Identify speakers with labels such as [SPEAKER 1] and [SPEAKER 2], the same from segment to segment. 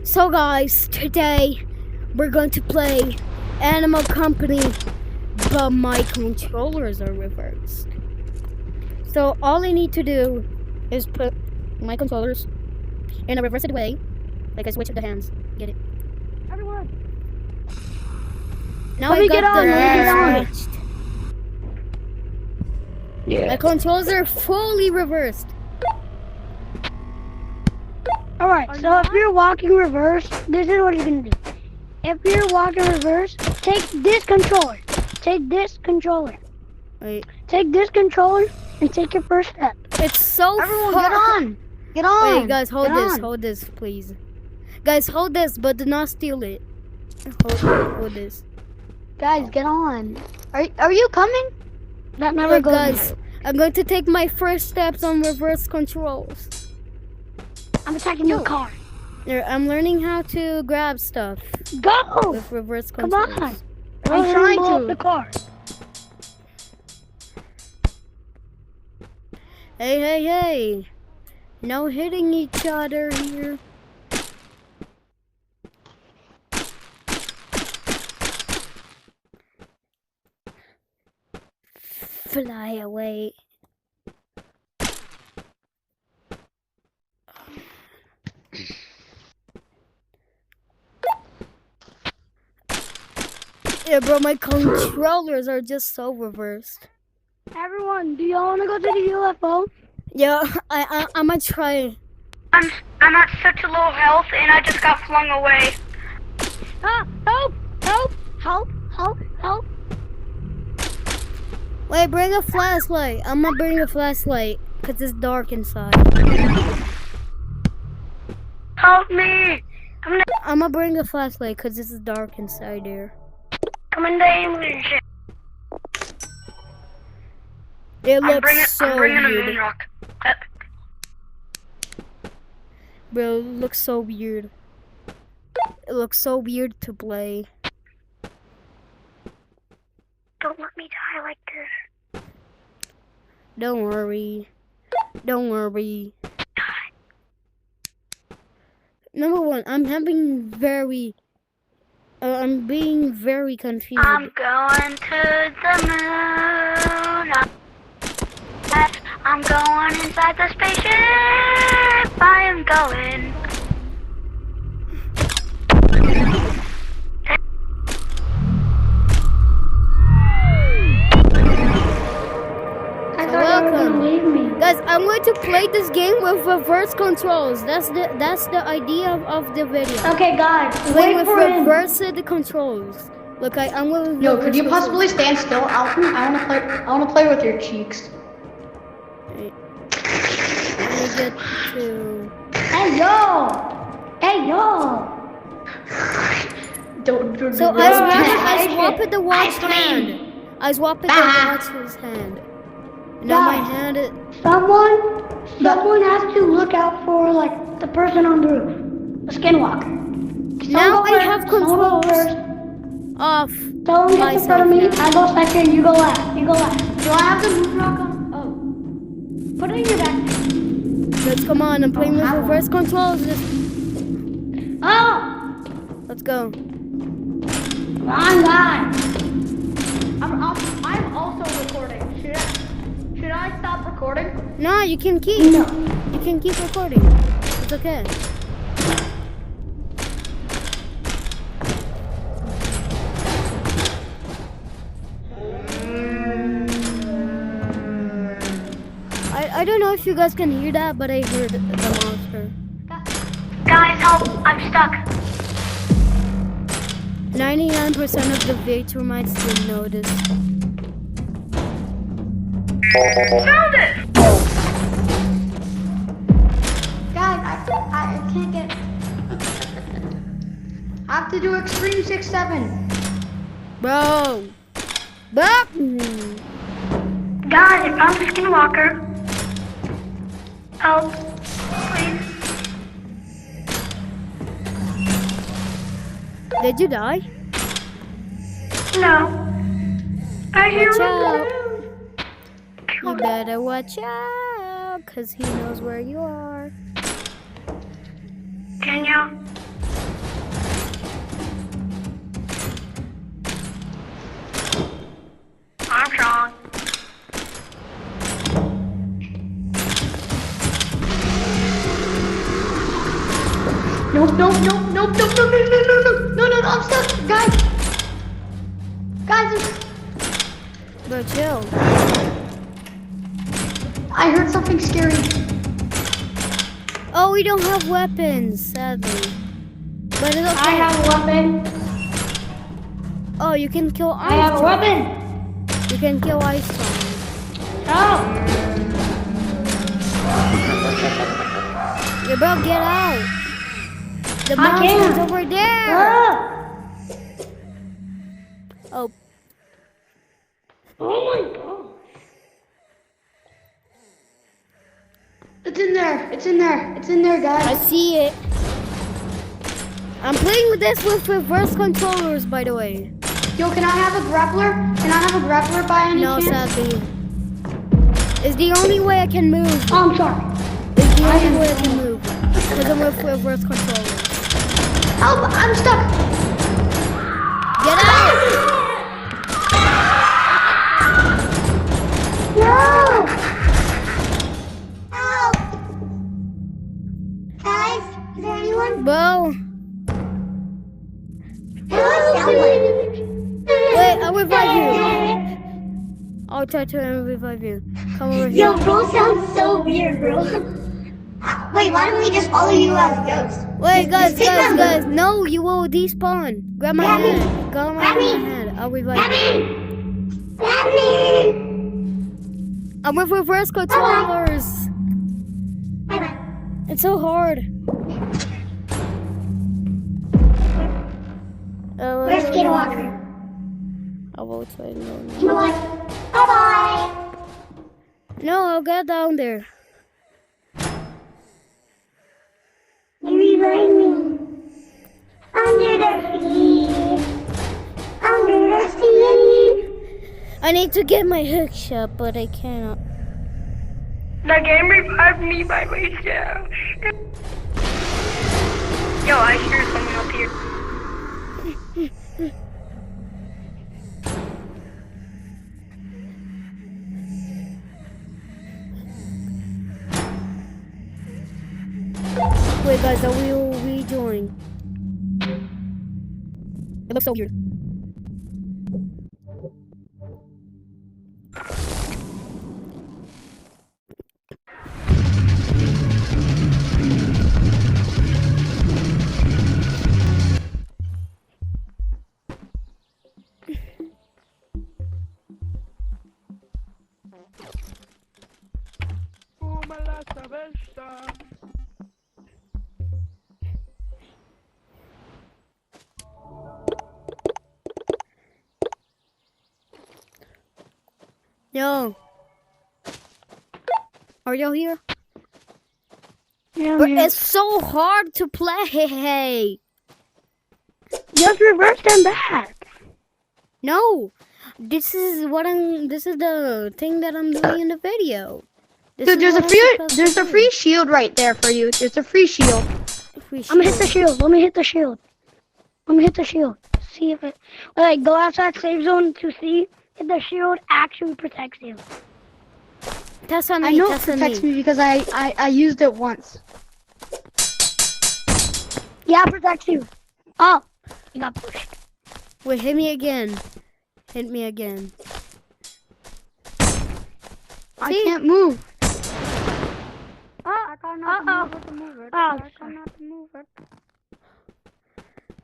[SPEAKER 1] So guys, today we're going to play Animal Company, but my controllers are reversed. So all I need to do is put my controllers in a reversed way, like I switch the hands. Get it?
[SPEAKER 2] Everyone,
[SPEAKER 1] Now
[SPEAKER 2] let
[SPEAKER 1] I
[SPEAKER 2] me
[SPEAKER 1] got
[SPEAKER 2] get on,
[SPEAKER 1] the
[SPEAKER 2] let me get on.
[SPEAKER 1] hands switched. My controls are fully reversed.
[SPEAKER 2] Alright, so if you're walking reverse, this is what you're gonna do. If you're walking reverse, take this controller. Take this controller.
[SPEAKER 1] Wait,
[SPEAKER 2] Take this controller and take your first step.
[SPEAKER 1] it's so
[SPEAKER 2] Everyone,
[SPEAKER 1] far.
[SPEAKER 2] get on! Get on!
[SPEAKER 1] Wait, guys, hold
[SPEAKER 2] Get
[SPEAKER 1] this,
[SPEAKER 2] on.
[SPEAKER 1] hold this, please. Guys, hold this, but do not steal it. Hold this.
[SPEAKER 2] Guys, get on. Are you coming? That never
[SPEAKER 1] Look,
[SPEAKER 2] goes.
[SPEAKER 1] guys, I'm going to take my first steps on reverse controls.
[SPEAKER 2] I'm attacking your car.
[SPEAKER 1] I'm learning how to grab stuff
[SPEAKER 2] Go!
[SPEAKER 1] with reverse
[SPEAKER 2] Come
[SPEAKER 1] controls.
[SPEAKER 2] on. I'm trying to. The car.
[SPEAKER 1] Hey, hey, hey! No hitting each other here. Fly away. Yeah, bro, my controllers are just so reversed.
[SPEAKER 2] Everyone, do y'all want to go to the UFO?
[SPEAKER 1] Yeah, I'm gonna try.
[SPEAKER 3] I'm at such a low health and I just got flung away.
[SPEAKER 2] Ah, help! Help! Help! Help! Help!
[SPEAKER 1] Wait, bring a flashlight. I'm gonna bring a flashlight because it's dark inside.
[SPEAKER 3] Help me!
[SPEAKER 1] I'm gonna bring a flashlight because this is dark inside there.
[SPEAKER 3] I'm in danger.
[SPEAKER 1] It
[SPEAKER 3] I'm
[SPEAKER 1] looks
[SPEAKER 3] bringing
[SPEAKER 1] so
[SPEAKER 3] a moon
[SPEAKER 1] weird.
[SPEAKER 3] rock.
[SPEAKER 1] Bro, it looks so weird. It looks so weird to play.
[SPEAKER 3] Don't let me die like this.
[SPEAKER 1] Don't worry. Don't worry. Number one, I'm being very confused.
[SPEAKER 3] I'm going to the moon. I'm going inside the spaceship. I am going.
[SPEAKER 1] Welcome. Guys, I'm going to play this game with reverse controls. That's the idea of the video.
[SPEAKER 2] Okay, guys,
[SPEAKER 1] Playing
[SPEAKER 2] wait
[SPEAKER 1] with
[SPEAKER 2] for him.
[SPEAKER 1] reverse the controls. Look, I'm with
[SPEAKER 4] Yo,
[SPEAKER 1] reverse
[SPEAKER 4] could you
[SPEAKER 1] controls.
[SPEAKER 4] possibly stand still, Alton? I wanna play with your cheeks.
[SPEAKER 1] Wait. Let me get to...
[SPEAKER 2] Hey, yo! Hey, yo!
[SPEAKER 4] Don't
[SPEAKER 1] So
[SPEAKER 4] no.
[SPEAKER 1] I swapped the watch hand. I swapped the watch's hand. Now my
[SPEAKER 2] Guys.
[SPEAKER 1] hand is...
[SPEAKER 2] Someone has to look out for, like, the person on the roof. The skinwalker.
[SPEAKER 1] Now
[SPEAKER 2] Someone
[SPEAKER 1] I
[SPEAKER 2] go
[SPEAKER 1] have
[SPEAKER 2] first, someone go
[SPEAKER 1] controls
[SPEAKER 2] first.
[SPEAKER 1] off.
[SPEAKER 2] Someone gets in front of me,
[SPEAKER 1] myself
[SPEAKER 2] I go second, you go left. You go left. Do I have the moon rock on? Oh. Put it in your back.
[SPEAKER 1] Let's come on. I'm playing with reverse controls.
[SPEAKER 2] Oh!
[SPEAKER 1] Let's go.
[SPEAKER 2] Come on, guys.
[SPEAKER 4] I'm also recording. Should I stop recording?
[SPEAKER 1] No, you can keep.
[SPEAKER 2] No.
[SPEAKER 1] You can keep recording. It's okay. I don't know if you guys can hear that, but I heard the monster.
[SPEAKER 3] Guys, help! I'm stuck.
[SPEAKER 1] 99% of the Victormites didn't notice.
[SPEAKER 3] Found it!
[SPEAKER 4] Guys, I can't get. I have to do Extreme 6-7.
[SPEAKER 1] Bro!
[SPEAKER 3] Guys, I found the skinwalker. Help. Please.
[SPEAKER 1] Did you die?
[SPEAKER 3] No. I hear
[SPEAKER 1] Watch
[SPEAKER 3] him.
[SPEAKER 1] out! You better watch out, cause he knows where you are.
[SPEAKER 3] Can you?
[SPEAKER 4] Nope, nope, nope, nope, nope, no, no, no, no, no, no, no, no, I'm stuck, guys. Guys,
[SPEAKER 1] Bro, chill.
[SPEAKER 4] I heard something scary.
[SPEAKER 1] Oh, we don't have weapons, sadly. But it's okay.
[SPEAKER 4] I have a weapon.
[SPEAKER 1] Oh, you can kill ice.
[SPEAKER 4] I have a
[SPEAKER 1] Storm.
[SPEAKER 4] weapon.
[SPEAKER 1] You can kill ice storm.
[SPEAKER 4] Oh.
[SPEAKER 1] Yeah, bro, get out. The
[SPEAKER 4] I
[SPEAKER 1] mountain's
[SPEAKER 4] can't.
[SPEAKER 1] over there.
[SPEAKER 4] Ah.
[SPEAKER 1] Oh,
[SPEAKER 4] Oh my god. It's in there. It's in there. It's in there,
[SPEAKER 1] I
[SPEAKER 4] guys.
[SPEAKER 1] see it. I'm playing with this with reverse controllers, by the way.
[SPEAKER 4] Yo, can I have a grappler? Can I have a grappler by any
[SPEAKER 1] No,
[SPEAKER 4] chance?
[SPEAKER 1] sadly. It's the only way I can move.
[SPEAKER 4] Oh, I'm sorry.
[SPEAKER 1] It's the only way I can move. Because I'm with reverse controllers.
[SPEAKER 4] Help! I'm stuck.
[SPEAKER 1] Get out!
[SPEAKER 2] No! Help! Guys, is there anyone?
[SPEAKER 1] Bro,
[SPEAKER 2] Help!
[SPEAKER 1] wait, I'll revive you. I'll try to revive you. Come over here.
[SPEAKER 2] Yo, bro sounds so weird, bro. Wait, why don't we just follow you as ghosts?
[SPEAKER 1] Wait, guys,
[SPEAKER 2] Just take
[SPEAKER 1] guys,
[SPEAKER 2] my-
[SPEAKER 1] guys. No, you will despawn. Grab my
[SPEAKER 2] Grab me.
[SPEAKER 1] hand. Grab my
[SPEAKER 2] Grab me.
[SPEAKER 1] hand. I'll revive
[SPEAKER 2] Grab
[SPEAKER 1] you.
[SPEAKER 2] me! Grab me!
[SPEAKER 1] I'm with reverse controllers.
[SPEAKER 2] Bye-bye.
[SPEAKER 1] It's so hard.
[SPEAKER 2] Where's Skinwalker?
[SPEAKER 1] I will try no.
[SPEAKER 2] Bye-bye. Bye-bye.
[SPEAKER 1] No, I'll get down there.
[SPEAKER 2] You revive me. Under the sea. Under the sea.
[SPEAKER 1] I need to get my hook shot, but I cannot.
[SPEAKER 3] The game revived me by myself. Yo, I hear something up here.
[SPEAKER 1] Wait, guys, I will rejoin. It looks so weird. Yo. Are y'all here?
[SPEAKER 2] Yeah,
[SPEAKER 1] But
[SPEAKER 2] man.
[SPEAKER 1] it's so hard to play.
[SPEAKER 2] Just reverse them back.
[SPEAKER 1] No. This is the thing that I'm doing in the video. This
[SPEAKER 4] Dude,
[SPEAKER 1] is what I'm supposed to do.
[SPEAKER 4] free shield right there for you. There's a free shield.
[SPEAKER 1] Free
[SPEAKER 2] I'm gonna hit the
[SPEAKER 1] shield.
[SPEAKER 2] shield. Let me hit the shield. Let me hit the shield. See if it. Like, go outside safe zone to see if the shield actually protects you.
[SPEAKER 1] Test on me.
[SPEAKER 4] I know it
[SPEAKER 1] Test on
[SPEAKER 4] protects
[SPEAKER 1] me.
[SPEAKER 4] me because I used it once.
[SPEAKER 2] Yeah, it protects you. Oh, you got pushed.
[SPEAKER 1] Wait, hit me again. Hit me again.
[SPEAKER 4] I
[SPEAKER 1] See?
[SPEAKER 4] can't move.
[SPEAKER 2] Oh, I got not to move it. Oh, I got not to move it.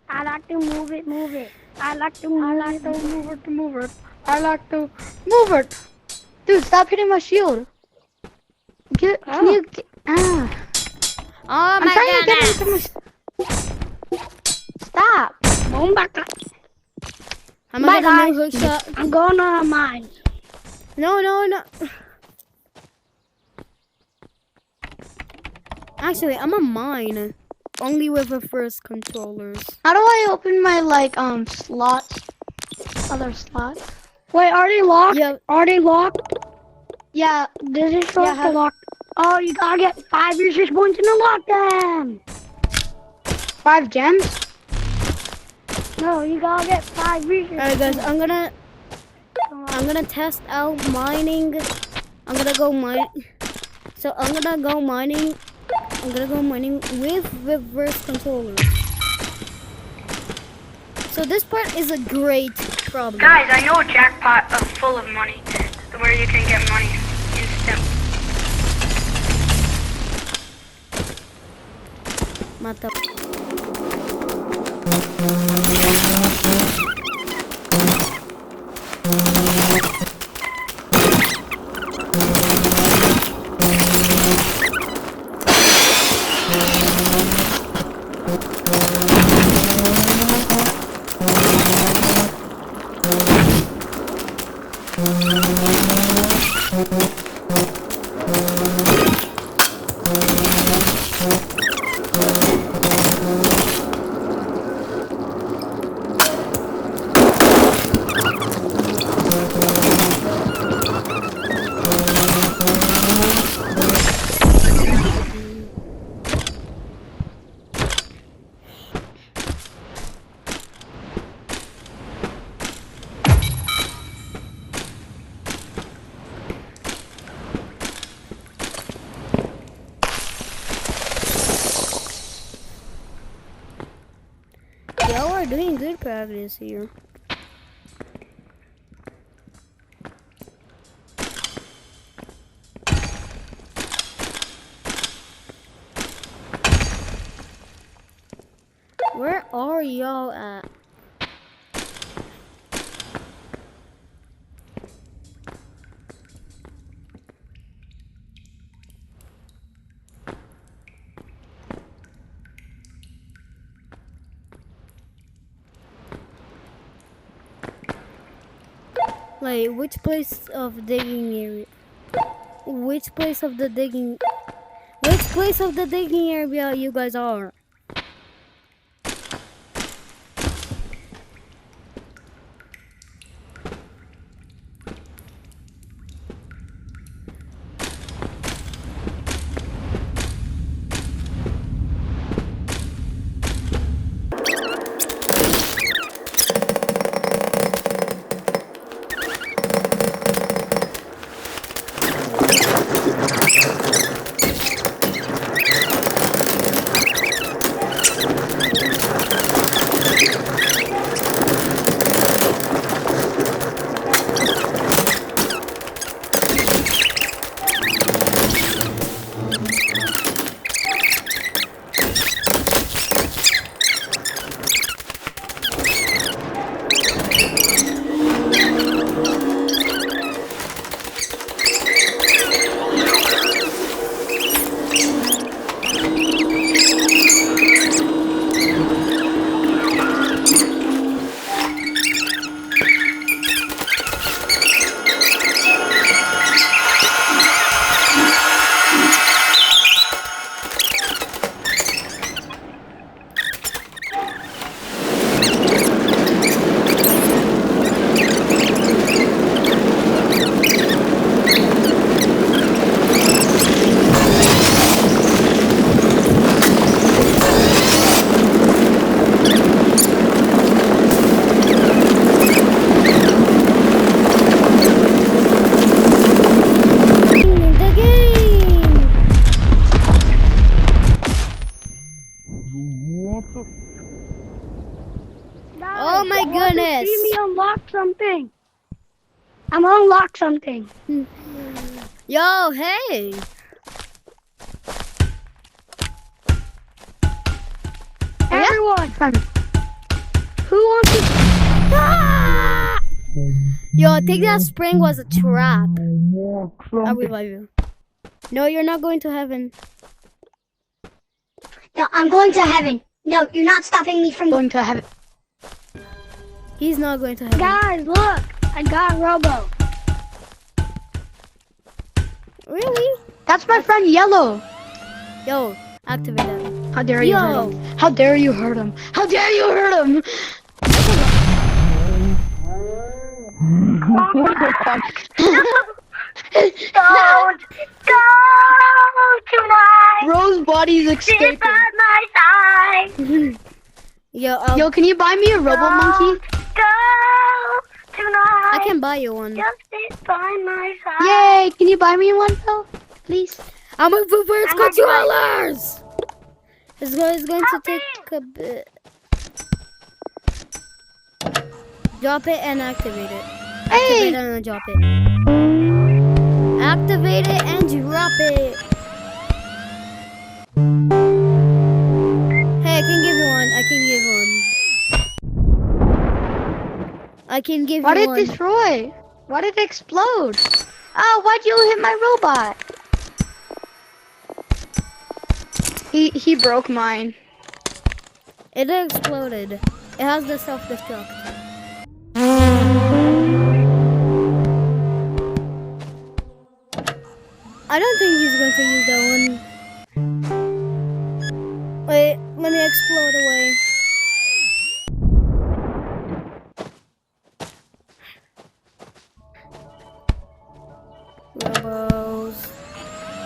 [SPEAKER 2] I like to move it, move it. I like to move it, move it.
[SPEAKER 4] I like to move it. Dude, stop hitting my shield. Can you get,
[SPEAKER 1] Oh
[SPEAKER 4] I'm
[SPEAKER 1] my
[SPEAKER 4] trying
[SPEAKER 1] goodness.
[SPEAKER 4] to get into my... Stop.
[SPEAKER 2] Boom back.
[SPEAKER 1] I'm
[SPEAKER 2] Bye,
[SPEAKER 1] gonna get a new
[SPEAKER 2] guys.
[SPEAKER 1] hook shot.
[SPEAKER 2] I'm going on mine.
[SPEAKER 1] No. Actually, I'm a mine. Only with reverse controllers.
[SPEAKER 4] How do I open my slots? Other slots?
[SPEAKER 2] Wait, are they locked?
[SPEAKER 1] Yeah.
[SPEAKER 2] Are they locked?
[SPEAKER 4] Yeah.
[SPEAKER 2] Does it show
[SPEAKER 4] Yeah,
[SPEAKER 2] if they're locked? Oh, you gotta get 5 research points to unlock them.
[SPEAKER 4] 5 gems?
[SPEAKER 2] No, you gotta get 5 research
[SPEAKER 1] Alright guys,
[SPEAKER 2] points.
[SPEAKER 1] I'm gonna test out mining. I'm gonna go mine. So I'm gonna go mining I'm gonna go mining with reverse controllers. So this part is a great problem.
[SPEAKER 3] Guys, I know a jackpot full of money where you can get money instant.
[SPEAKER 1] Mata. Y'all are doing good progress here. Where are y'all at? Like, which place of digging area? Which place of the digging area you guys are? Oh my goodness!
[SPEAKER 2] See me unlock something. I'm gonna unlock something.
[SPEAKER 1] Yo, hey!
[SPEAKER 2] Everyone, who wants to?
[SPEAKER 1] Ah! Yo, I think that spring was a trap. I'll revive you. No, you're not going to heaven.
[SPEAKER 2] No, I'm going to heaven. No, you're not stopping me from going to heaven.
[SPEAKER 1] He's not going to heaven.
[SPEAKER 2] Guys, look! I got Robo.
[SPEAKER 1] Really?
[SPEAKER 4] That's my friend Yellow.
[SPEAKER 1] Yo, activate that.
[SPEAKER 4] How dare you hurt him? How dare you hurt him? How dare you hurt him?
[SPEAKER 3] Don't go tonight.
[SPEAKER 4] Rose body's
[SPEAKER 3] Sit
[SPEAKER 4] escaping.
[SPEAKER 3] by my side.
[SPEAKER 1] Yo,
[SPEAKER 4] Can you buy me a Robo Monkey?
[SPEAKER 3] Go tonight.
[SPEAKER 1] I can buy you one.
[SPEAKER 3] Just sit by my side.
[SPEAKER 4] Yay! Can you buy me one, Phil? Please.
[SPEAKER 1] I'm with reverse
[SPEAKER 3] I'm with you.
[SPEAKER 1] controllers. It's going to take a bit. Drop it and activate it. Activate it and drop it. Activate it and drop it. Hey, I can give you one. I can give
[SPEAKER 4] Why
[SPEAKER 1] you
[SPEAKER 4] did
[SPEAKER 1] one.
[SPEAKER 4] it destroy? Why did it explode? Oh, why'd you hit my robot? He broke mine.
[SPEAKER 1] It exploded. It has the self-destruct. I don't think he's going to use that one. Wait, let me explode away. Robos.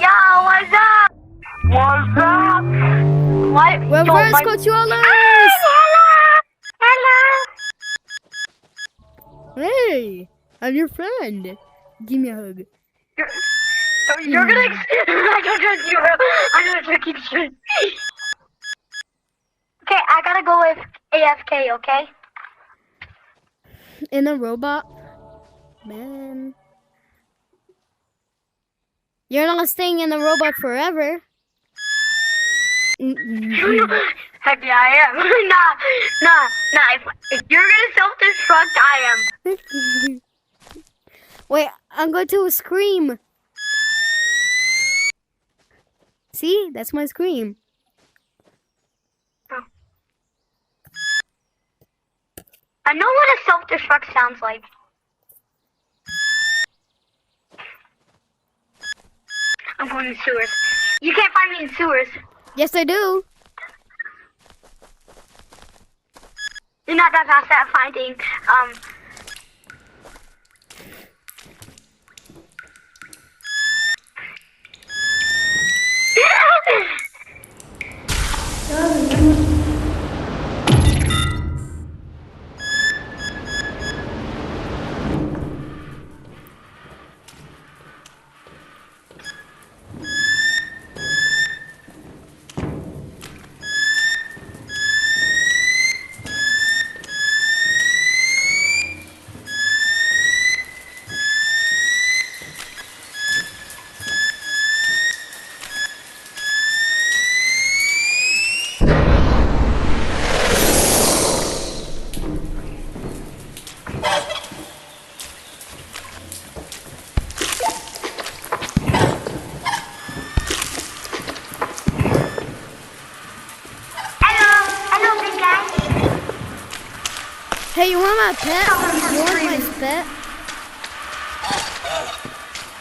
[SPEAKER 3] Yo, what's up? What's up? What?
[SPEAKER 1] Reverse controllers!
[SPEAKER 3] Hello.
[SPEAKER 1] Hey, I'm your friend. Give me a hug.
[SPEAKER 3] You're gonna. I don't trust you, bro. I don't trust you. Okay, I gotta go with AFK. Okay.
[SPEAKER 1] In a robot? Man. You're not staying in a robot forever.
[SPEAKER 3] Heck yeah, I am. Nah. If you're gonna self-destruct, I am.
[SPEAKER 1] Wait, I'm going to scream. See? That's my scream.
[SPEAKER 3] I know what a self-destruct sounds like. I'm going to sewers. You can't find me in sewers.
[SPEAKER 1] Yes, I do.
[SPEAKER 3] You're not that fast at finding, Hello, big guy.
[SPEAKER 1] Hey, you want my pet? You want my pet?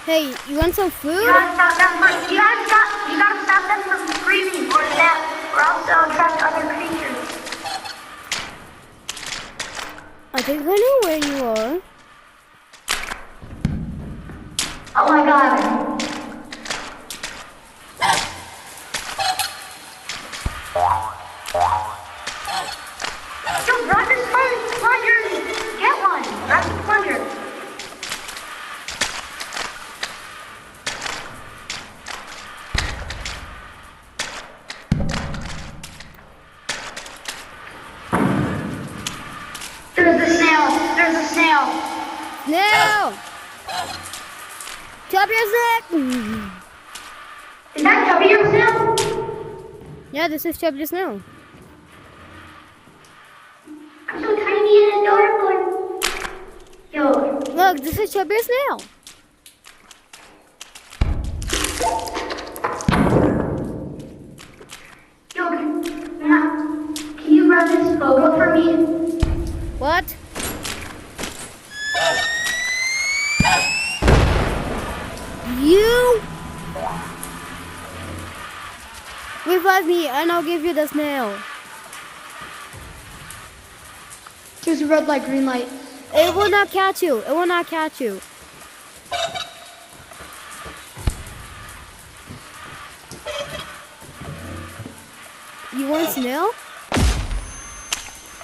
[SPEAKER 1] Hey, you want some food?
[SPEAKER 3] You gotta stop them from screaming or else they'll attract other creatures.
[SPEAKER 1] I think I know where you are.
[SPEAKER 3] Oh my god. Yo, grab this plunger. Get one. Grab the plunger. There's a snail.
[SPEAKER 1] No! Chop your neck!
[SPEAKER 3] Is that Chubby your snail?
[SPEAKER 1] Yeah, this is Chub just now.
[SPEAKER 3] I'm so tiny and adorable. Yo,
[SPEAKER 1] Look, this is Chub your snail.
[SPEAKER 3] can you grab this photo for me?
[SPEAKER 1] What? You revive me and I'll give you the snail.
[SPEAKER 4] There's a red light, green light.
[SPEAKER 1] It will not catch you. It will not catch you. You want snail?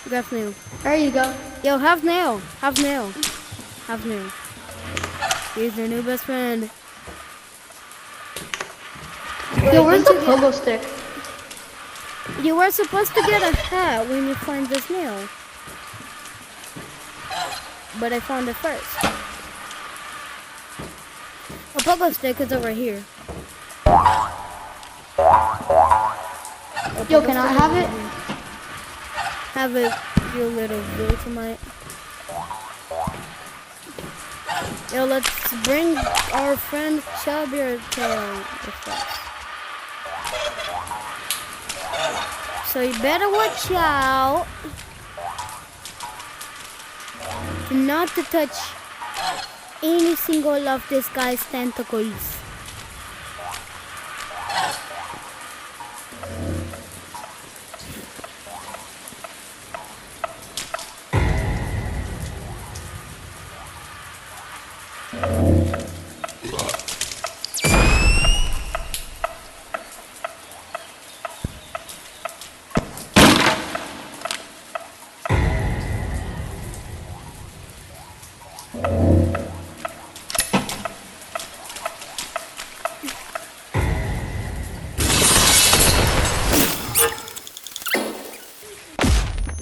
[SPEAKER 1] You got snail.
[SPEAKER 4] There you go.
[SPEAKER 1] Yo, have snail. Have snail. Have snail. He's your new best friend.
[SPEAKER 4] Yo, where's the
[SPEAKER 1] didn't you
[SPEAKER 4] pogo stick?
[SPEAKER 1] You were supposed to get a hat when you find this nail. But I found it first. A pogo stick is over here.
[SPEAKER 4] Yo, can I have it?
[SPEAKER 1] Have it, you little Vegemite. Yo, let's bring our friend Chubbier Tail with us. So you better watch out not to touch any single of this guy's tentacles.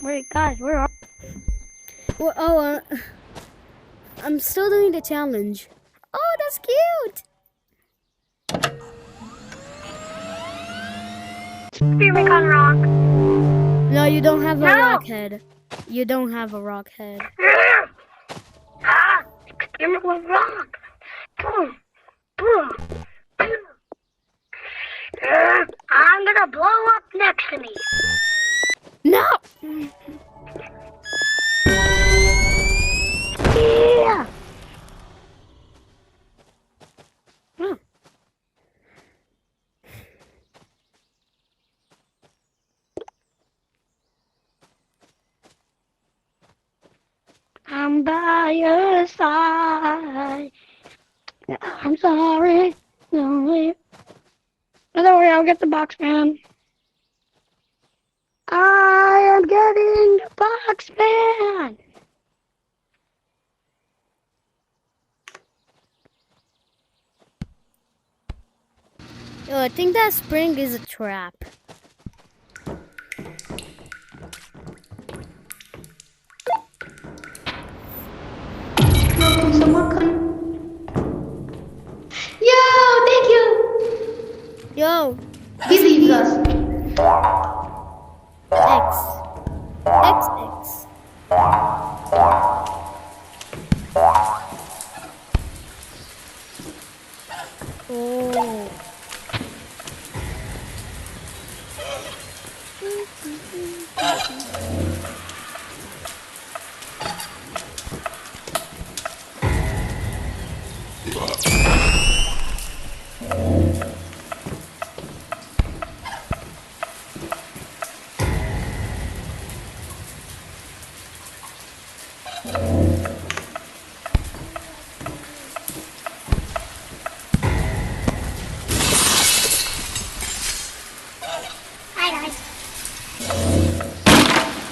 [SPEAKER 2] Wait, guys, where are?
[SPEAKER 1] Well, I'm still doing the challenge. Oh, that's cute!
[SPEAKER 3] Spearman gone wrong.
[SPEAKER 1] No, you don't have a
[SPEAKER 3] No.
[SPEAKER 1] rock head. You don't have a rock head.
[SPEAKER 3] Ah, experiment was wrong. Boom, boom, boom. I'm gonna blow up next to me.
[SPEAKER 1] No!
[SPEAKER 2] Yeah. I'm by your side. I'm sorry. Don't leave. No, don't worry, I'll get the box, man. I am getting the box, man.
[SPEAKER 1] Yo, I think that spring is a trap.
[SPEAKER 4] Yo, can someone come? Yo, thank you.
[SPEAKER 1] Yo,
[SPEAKER 4] He leaves us.
[SPEAKER 1] X. XX. Oh.
[SPEAKER 3] Hi guys.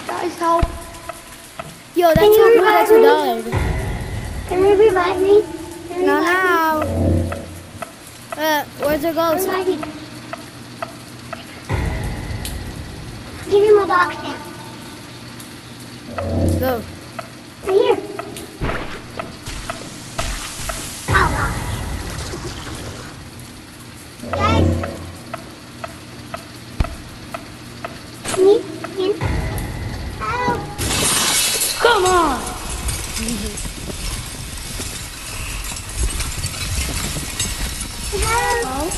[SPEAKER 4] Guys, help.
[SPEAKER 1] Yo, that's
[SPEAKER 2] Can you
[SPEAKER 1] your
[SPEAKER 2] revive
[SPEAKER 1] that you
[SPEAKER 2] me?
[SPEAKER 1] died.
[SPEAKER 2] Can you revive me? Can you
[SPEAKER 1] No,
[SPEAKER 2] revive
[SPEAKER 1] no. Where's your
[SPEAKER 2] me?
[SPEAKER 1] ghost?
[SPEAKER 2] Revive me. Give me my box now.
[SPEAKER 1] Go.
[SPEAKER 2] Right here. Oh, gosh. Guys. Me? Help.
[SPEAKER 4] Come on.
[SPEAKER 2] Help.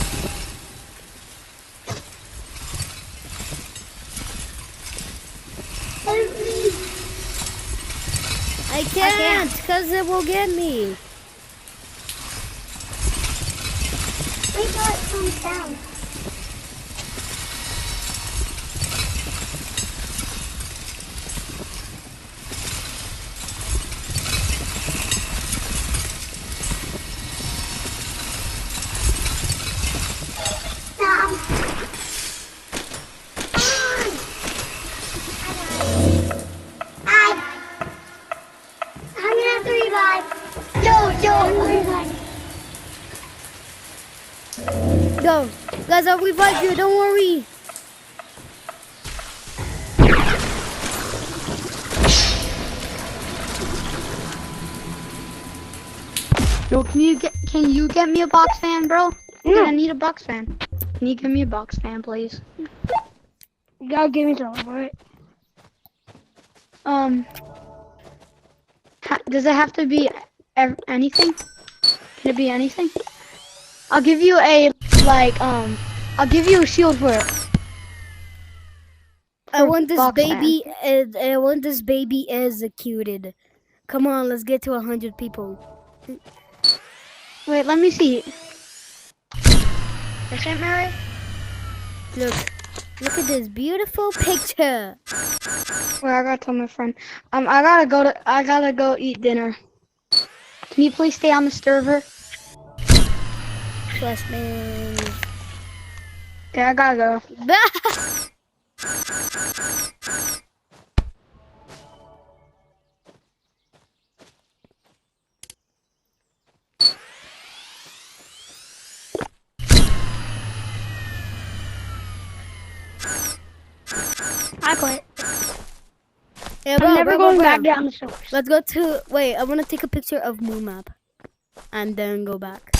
[SPEAKER 2] Help me.
[SPEAKER 1] I can't, because it will get me.
[SPEAKER 2] Wait till it comes down. Stop. I'm gonna have to revive. Yo, revive.
[SPEAKER 1] Go. Guys, I'll revive you. Don't worry.
[SPEAKER 4] Yo, can you get me a box fan, bro?
[SPEAKER 2] Yeah.
[SPEAKER 4] I need a box fan. Can you give me a box fan, please?
[SPEAKER 2] You gotta give me some, alright?
[SPEAKER 4] Does it have to be anything? Can it be anything? I'll give you a I'll give you a shield for it.
[SPEAKER 1] I want this
[SPEAKER 4] box
[SPEAKER 1] baby. I want this baby executed. Come on, let's get to 100 people.
[SPEAKER 4] Wait, let me see. This Aunt Mary?
[SPEAKER 1] Look at this beautiful picture.
[SPEAKER 4] Wait, I gotta tell my friend. I gotta go eat dinner. Can you please stay on the server?
[SPEAKER 1] Flashman.
[SPEAKER 4] Okay, I gotta go.
[SPEAKER 2] I quit.
[SPEAKER 1] Yeah,
[SPEAKER 2] I'm
[SPEAKER 1] bro,
[SPEAKER 2] never
[SPEAKER 1] bro,
[SPEAKER 2] going
[SPEAKER 1] bro,
[SPEAKER 2] back
[SPEAKER 1] bro.
[SPEAKER 2] down the sewers.
[SPEAKER 1] Let's go to. Wait, I want to take a picture of Moon Map, and then go back.